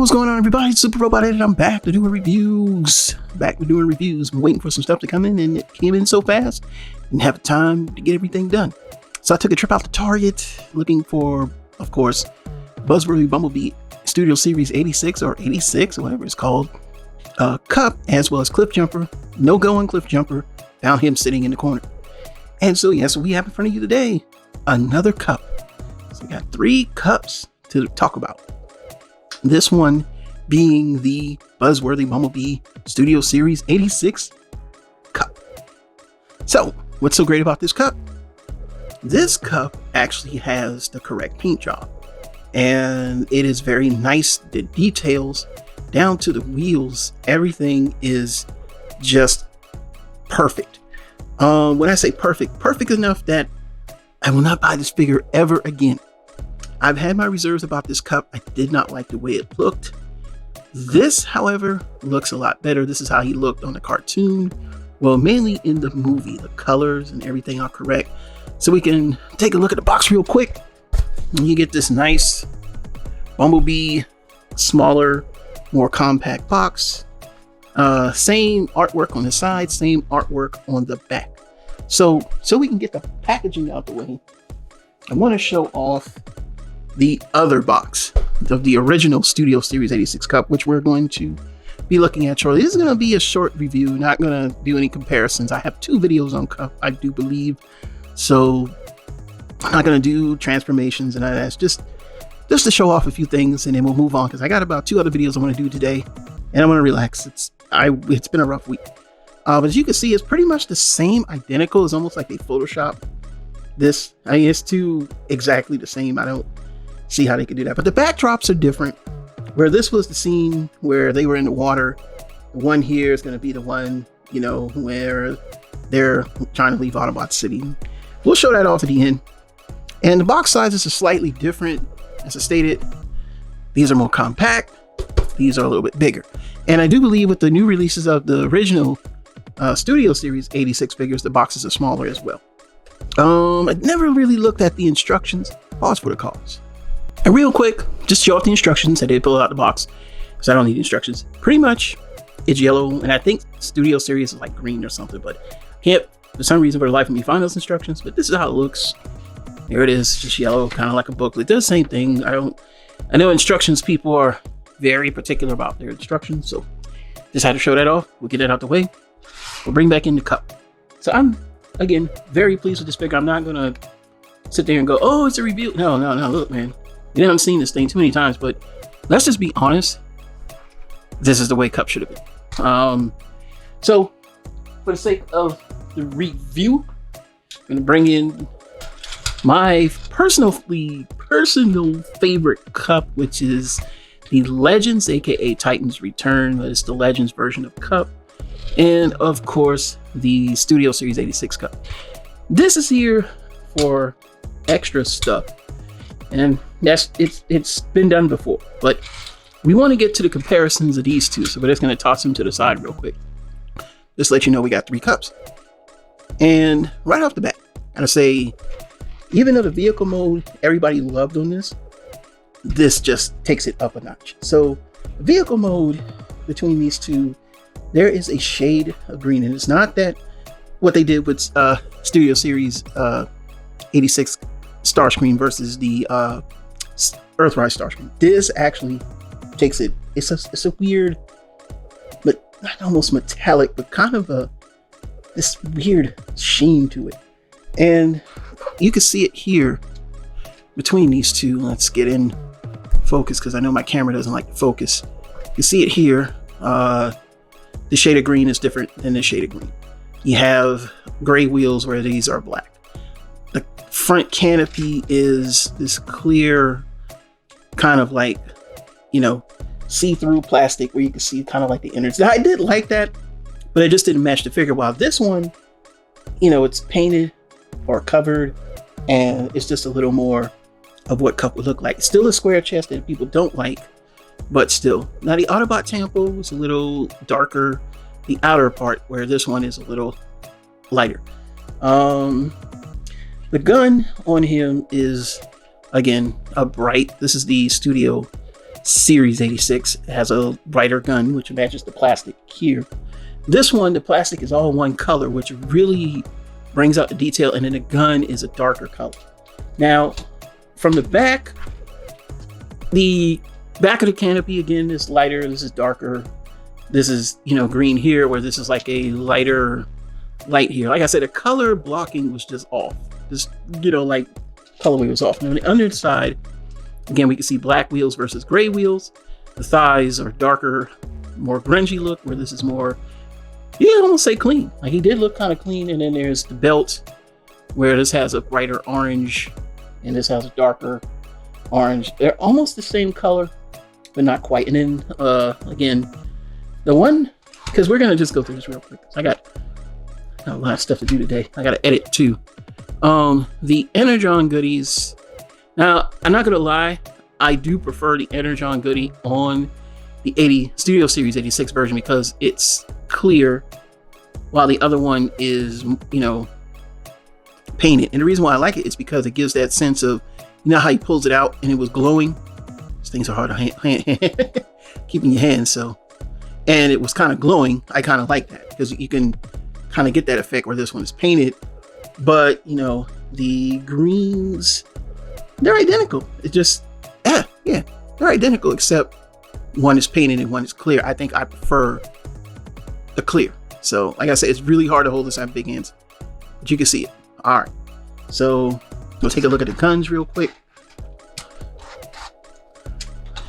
what's going on, everybody? Super Robot Edit. I'm back to doing reviews. I'm waiting for some stuff to come in, and it came in so fast. Didn't have time to get everything done. So I took a trip out to Target, looking for, of course, Buzzworthy Bumblebee Studio Series 86 or 86, or whatever it's called. KUP, as well as Cliff Jumper. No go on Cliff Jumper. Found him sitting in the corner. And so, yes, we have in front of you today another KUP. So we got 3 KUPs to talk about. This one being the Buzzworthy Bumblebee Studio Series 86 KUP. So, what's so great about this KUP? This KUP actually has the correct paint job, and it is very nice. The details down to the wheels, everything is just perfect. When I say perfect enough that I will not buy this figure ever again. I've had my reserves about this KUP. I did not like the way it looked. This, however, looks a lot better. This is how he looked on the cartoon. Well, mainly in the movie. The colors and everything are correct. So we can take a look at the box real quick. And you get this nice Bumblebee, smaller, more compact box. Same artwork on the side, same artwork on the back. So we can get the packaging out the way, I want to show off the other box of the original Studio Series 86 KUP, which we're going to be looking at shortly. This is going to be a short review, not going to do any comparisons. I have 2 videos on KUP, I do believe. So I'm not going to do transformations and all that. Just to show off a few things, and then we'll move on, because I got about 2 other videos I want to do today, and I want to relax. It's been a rough week. But as you can see, it's pretty much the same, identical. It's almost like they Photoshop this. I mean, it's 2 exactly the same. I don't see how they could do that, but the backdrops are different. Where this was the scene where they were in the water, the one here is going to be the one, you know, where they're trying to leave Autobot City. We'll show that off at the end. And the box sizes are slightly different. As I stated, these are more compact, these are a little bit bigger. And I do believe with the new releases of the original Studio Series 86 figures, the boxes are smaller as well. I never really looked at the instructions. Pause for the cause. And real quick, just show off the instructions. I did pull it out the box because I don't need instructions. Pretty much, it's yellow, and I think Studio Series is like green or something, but I can't, for some reason, for the life of me, find those instructions. But this is how it looks. There it is, just yellow, kind of like a booklet. It does the same thing. I know instructions, people are very particular about their instructions, so just had to show that off. We'll get it out the way. We'll bring back in the KUP. So I'm, again, very pleased with this figure. I'm not gonna sit there and go, oh, it's a review. No, look, man. You haven't seen this thing too many times, but let's just be honest. This is the way KUP should have been. So for the sake of the review, I'm gonna bring in my personal favorite KUP, which is the Legends, aka Titan's Return. That is the Legends version of KUP, and of course the Studio Series 86 KUP. This is here for extra stuff, and it's been done before, but we want to get to the comparisons of these 2, so we're just going to toss them to the side real quick. Just let you know we got 3 KUPs. And right off the bat, I gotta say, even though the vehicle mode everybody loved on this just takes it up a notch. So vehicle mode between these 2, there is a shade of green, and it's not that what they did with Studio Series 86 Starscream versus the Earthrise Starscream. This actually takes it. It's a weird, but not almost metallic, but kind of this weird sheen to it. And you can see it here between these 2. Let's get in focus, because I know my camera doesn't like to focus. You see it here. The shade of green is different than the shade of green. You have gray wheels where these are black. The front canopy is this clear, kind of like, you know, see-through plastic where you can see kind of like the innards. Now, I did like that, but it just didn't match the figure. While this one, you know, it's painted or covered, and it's just a little more of what KUP would look like. It's still a square chest that people don't like, but still. Now the Autobot temple is a little darker, the outer part, where this one is a little lighter. The gun on him is, again, a bright, this is the Studio Series 86. It has a brighter gun, which matches the plastic here. This one, the plastic is all one color, which really brings out the detail, and then the gun is a darker color. Now, from the back of the canopy, again, is lighter, this is darker. This is, green here, where this is like a lighter light here. Like I said, the color blocking was just off. Just, like colorway was off. Now on the underside, again, we can see black wheels versus gray wheels. The thighs are darker, more grungy look, where this is more, you can almost say clean. Like he did look kind of clean. And then there's the belt, where this has a brighter orange and this has a darker orange. They're almost the same color, but not quite. And then again, the one, because we're gonna just go through this real quick. I got a lot of stuff to do today. I gotta edit too. The Energon goodies. Now, I'm not gonna lie, I do prefer the Energon goodie on the Studio Series 86 version because it's clear, while the other one is, painted. And the reason why I like it is because it gives that sense of, how he pulls it out and it was glowing. These things are hard to keep in your hands, so. And it was kind of glowing. I kind of like that because you can kind of get that effect where this one is painted, but the greens, they're identical. It just, yeah, they're identical, except one is painted and one is clear. I think I prefer the clear. So like I said, it's really hard to hold this on big hands, but you can see it. All right. So we'll take a look at the guns real quick.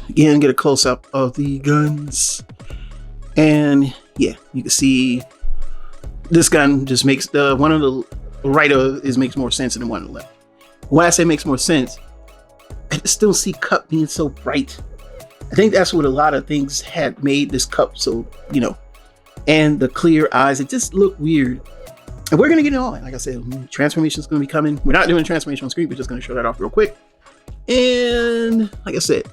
Again, get a close up of the guns. And yeah, you can see this gun just makes the one on the right makes more sense than the one on the left. When I say makes more sense, I still see KUP being so bright. I think that's what a lot of things had made this KUP so, and the clear eyes, it just looked weird. And we're gonna get it on. Like I said, transformation is gonna be coming. We're not doing a transformation on screen. We're just gonna show that off real quick. And like I said,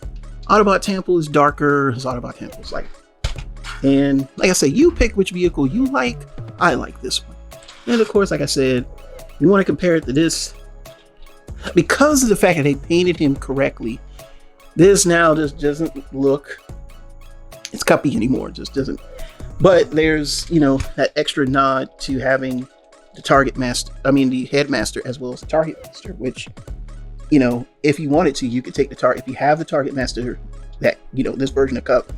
Autobot Temple is darker. His Autobot Temple is lighter. And like I said, you pick which vehicle you like. I like this one. And of course, like I said, you want to compare it to this. Because of the fact that they painted him correctly, this now just doesn't look, it's KUP-y anymore. It just doesn't. But there's, that extra nod to having the headmaster as well as the target master, which, if you wanted to, you could take the target. If you have the target master that, this version of KUP,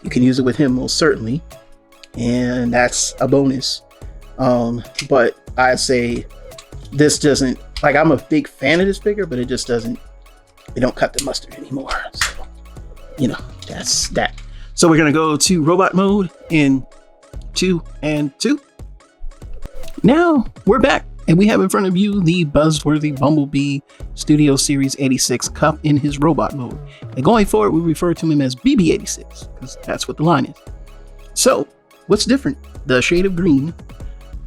you can use it with him most certainly, and that's a bonus. But I say this doesn't, like, I'm a big fan of this figure, but it just doesn't, they don't cut the mustard anymore. So, that's that. So we're gonna go to robot mode in 2 and 2. Now we're back, and we have in front of you the Buzzworthy Bumblebee Studio Series 86 KUP in his robot mode. And going forward, we refer to him as BB86 because that's what the line is. So what's different? The shade of green,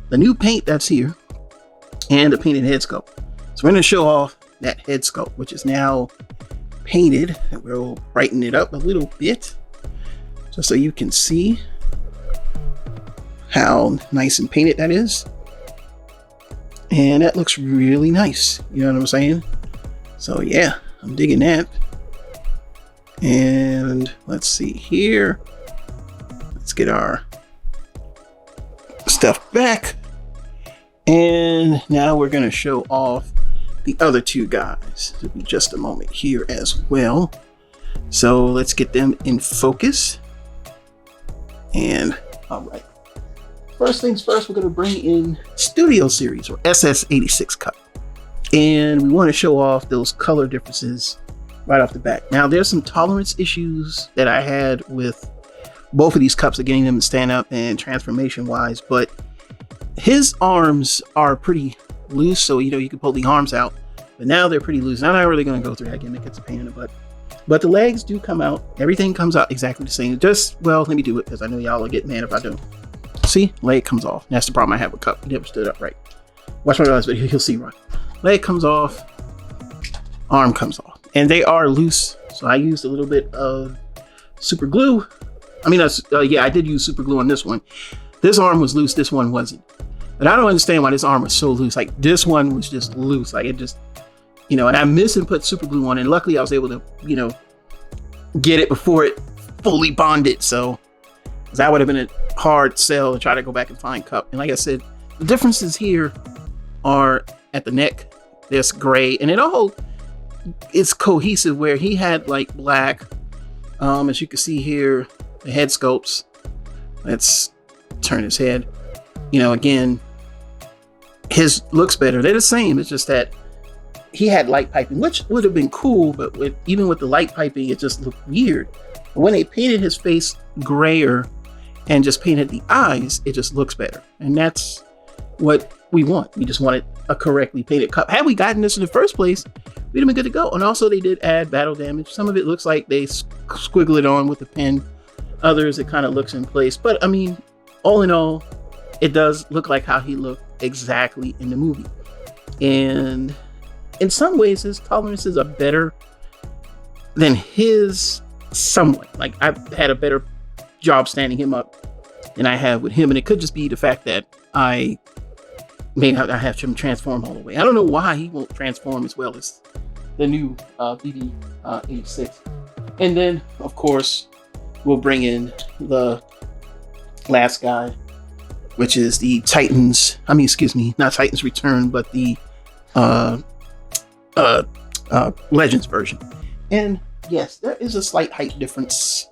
the new paint that's here, and the painted head sculpt. So we're going to show off that head sculpt, which is now painted, and we'll brighten it up a little bit just so you can see how nice and painted that is. And that looks really nice. You know what I'm saying? So yeah, I'm digging that. And let's see here. Let's get our stuff back. And now we're going to show off the other two guys. It'll be just a moment here as well. So let's get them in focus. And all right. First things first, we're going to bring in Studio Series or SS86 KUP. And we want to show off those color differences right off the bat. Now, there's some tolerance issues that I had with both of these KUPs of getting them to stand up and transformation wise, but his arms are pretty loose. So, you can pull the arms out, but now they're pretty loose. I'm not really going to go through that gimmick. It's a pain in the butt. But the legs do come out. Everything comes out exactly the same. Well, let me do it because I know y'all will get mad if I don't. See, leg comes off. That's the problem I have with KUP. He never stood up right. Watch my last video, you'll see right. Leg comes off, arm comes off, and they are loose. So I used a little bit of super glue. I did use super glue on this one. This arm was loose, this one wasn't. But I don't understand why this arm was so loose. Like, this one was just loose. Like, it just, and I missed and put super glue on, and luckily I was able to, get it before it fully bonded. So that would have been a hard sell to try to go back and find KUP. And like I said, the differences here are at the neck. There's gray, and it all is cohesive where he had like black. As you can see here, the head sculpts. Let's turn his head. Again, his looks better. They're the same. It's just that he had light piping, which would have been cool, but even with the light piping, it just looked weird. When they painted his face grayer and just painted the eyes, it just looks better. And that's what we want. We just wanted a correctly painted KUP. Had we gotten this in the first place, we'd have been good to go. And also they did add battle damage. Some of it looks like they squiggle it on with a pen. Others, it kind of looks in place. But I mean, all in all, it does look like how he looked exactly in the movie. And in some ways, his tolerances are better than his somewhat. Like, I've had a better job standing him up than I have with him. And it could just be the fact that I have him transform all the way. I don't know why he won't transform as well as the new BB-86. And then, of course, we'll bring in the last guy, which is the Titans. Not Titans Return, but the Legends version. And yes, there is a slight height difference.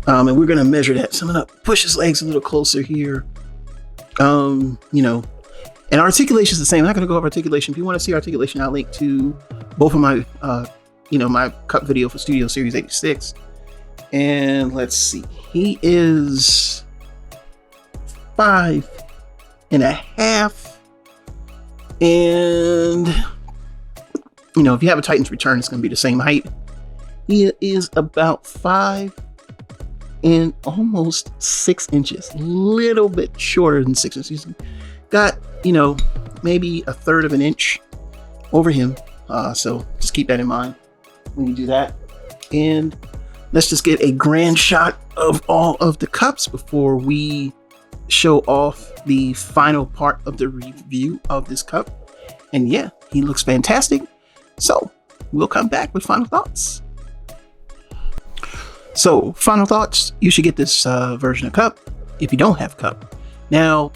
And we're going to measure that. So I'm going to push his legs a little closer here. And articulation is the same. I'm not going to go over articulation. If you want to see articulation, I'll link to both of my, my KUP video for Studio Series 86. And let's see. He is 5.5. And, if you have a Titan's Return, it's going to be the same height. He is about 5 and almost 6 inches. A little bit shorter than 6 inches. He's got, maybe a third of an inch over him. So just keep that in mind when you do that. And let's just get a grand shot of all of the KUPs before we show off the final part of the review of this KUP. And yeah, he looks fantastic. So we'll come back with final thoughts. So final thoughts, you should get this version of KUP if you don't have KUP. Now,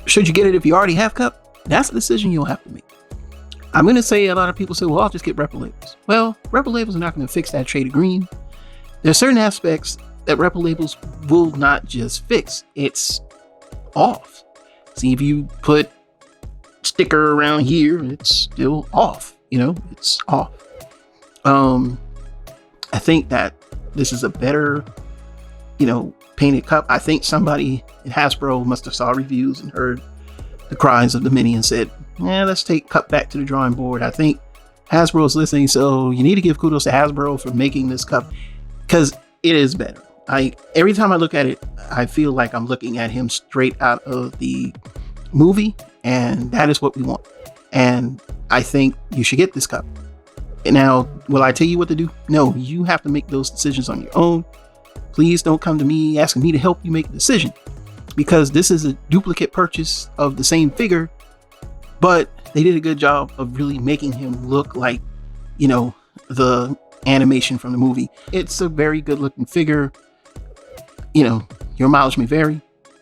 should you get it if you already have KUP? That's a decision you'll have to make. I'm going to say a lot of people say, well, I'll just get Repro labels. Well, Repro labels are not going to fix that shade of green. There are certain aspects that Repro labels will not just fix. It's off. See, if you put sticker around here, it's still off. It's off. I think that this is a better, painted KUP. I think somebody at Hasbro must have saw reviews and heard the cries of the many and said, let's take KUP back to the drawing board. I think Hasbro is listening, so you need to give kudos to Hasbro for making this KUP because it is better. Every time I look at it, I feel like I'm looking at him straight out of the movie, and that is what we want. And I think you should get this KUP. Now, will I tell you what to do? No, you have to make those decisions on your own. Please don't come to me asking me to help you make a decision, because this is a duplicate purchase of the same figure, but they did a good job of really making him look like, the animation from the movie. It's a very good looking figure. Your mileage may vary,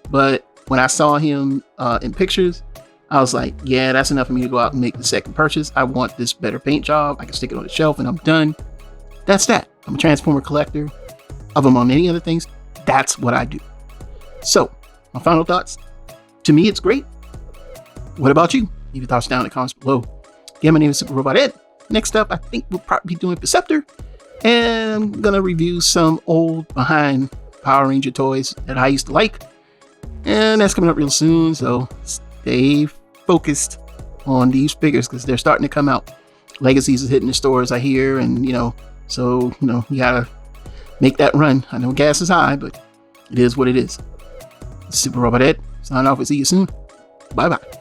but when I saw him in pictures, I was like, yeah, that's enough for me to go out and make the second purchase. I want this better paint job. I can stick it on the shelf and I'm done. That's that. I'm a Transformer collector. Of them on many other things, that's what I do. So, my final thoughts. To me, it's great. What about you? Leave your thoughts down in the comments below. Again, my name is Super Robot Ed. Next up, I think we'll probably be doing Perceptor. And I'm going to review some old behind Power Ranger toys that I used to like. And that's coming up real soon, so stay focused on these figures because they're starting to come out. Legacies is hitting the stores, I hear, and so you gotta make that run. I know gas is high, but it is what it is. Super Robot Ed, sign off and see you soon. Bye bye.